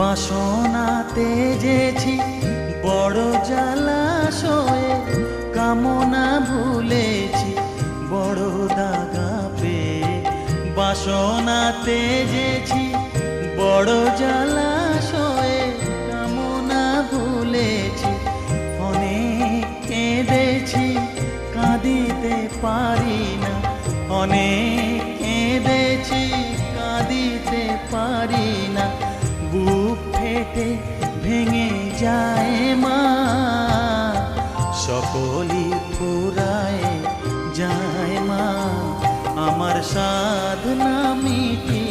বাসনাতে যেছি বড় জলাশয়ে, কামনা ভুলেছি বড় দাগা পেয়ে। বাসনাতে যেছি বড় জলাশয়ে, কামনা ভুলেছি অনেক কেঁদেছি, কাঁদিতে পারি না। অনেক কেঁদেছি, কাঁদিতে পারি না। বুক ফেটে ভেঙে যায় মা, সকলই ফুরায় যায় মা। আমার সাধনা মিটি